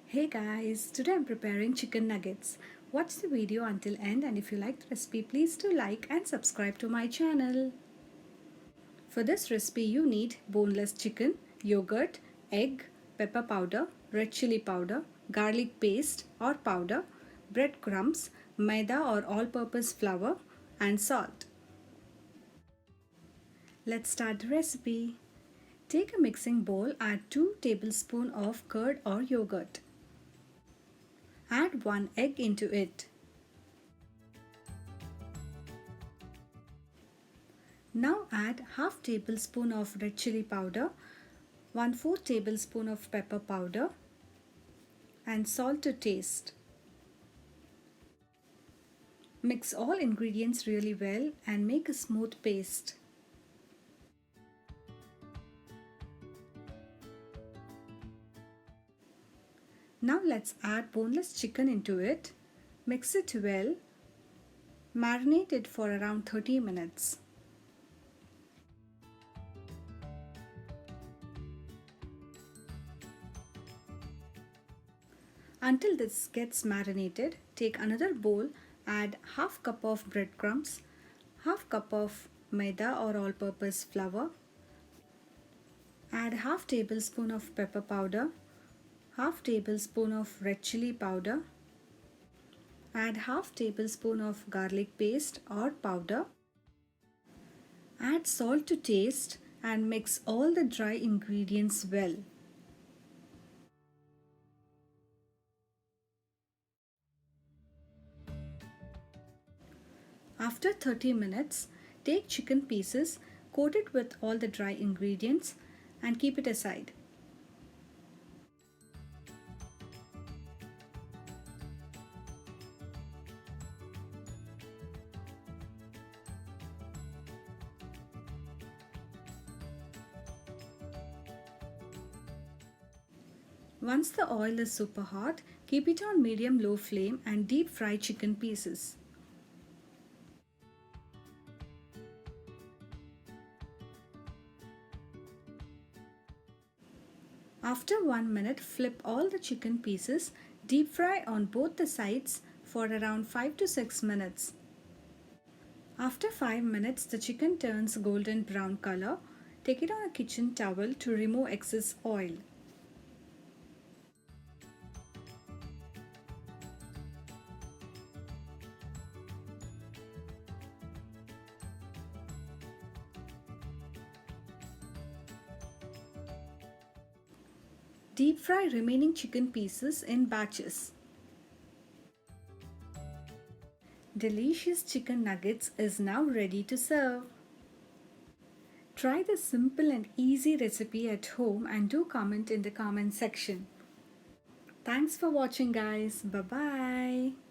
Hey guys, today I'm preparing chicken nuggets. Watch the video until end, and if you like the recipe, please do like and subscribe to my channel. For this recipe you need boneless chicken, yogurt, egg, pepper powder, red chili powder, garlic paste or powder, breadcrumbs, maida or all-purpose flour and salt. Let's start the recipe. Take a mixing bowl, add 2 tablespoons of curd or yogurt. Add 1 egg into it. Now add half tablespoon of red chili powder, 1/4 tablespoon of pepper powder and salt to taste. Mix all ingredients really well and make a smooth paste. Now let's add boneless chicken into it. Mix it well. Marinate it for around 30 minutes. Until this gets marinated, take another bowl, add half cup of breadcrumbs, half cup of maida or all-purpose flour, add half tablespoon of pepper powder, half tablespoon of red chili powder, add half tablespoon of garlic paste or powder, add salt to taste and mix all the dry ingredients well. After 30 minutes, take chicken pieces, coat it with all the dry ingredients and keep it aside. Once the oil is super hot, keep it on medium-low flame and deep fry chicken pieces. After 1 minute, flip all the chicken pieces, deep fry on both the sides for around 5 to 6 minutes. After 5 minutes, the chicken turns golden brown color. Take it on a kitchen towel to remove excess oil. Deep fry remaining chicken pieces in batches. Delicious chicken nuggets is now ready to serve. Try this simple and easy recipe at home and do comment in the comment section. Thanks for watching guys. Bye bye.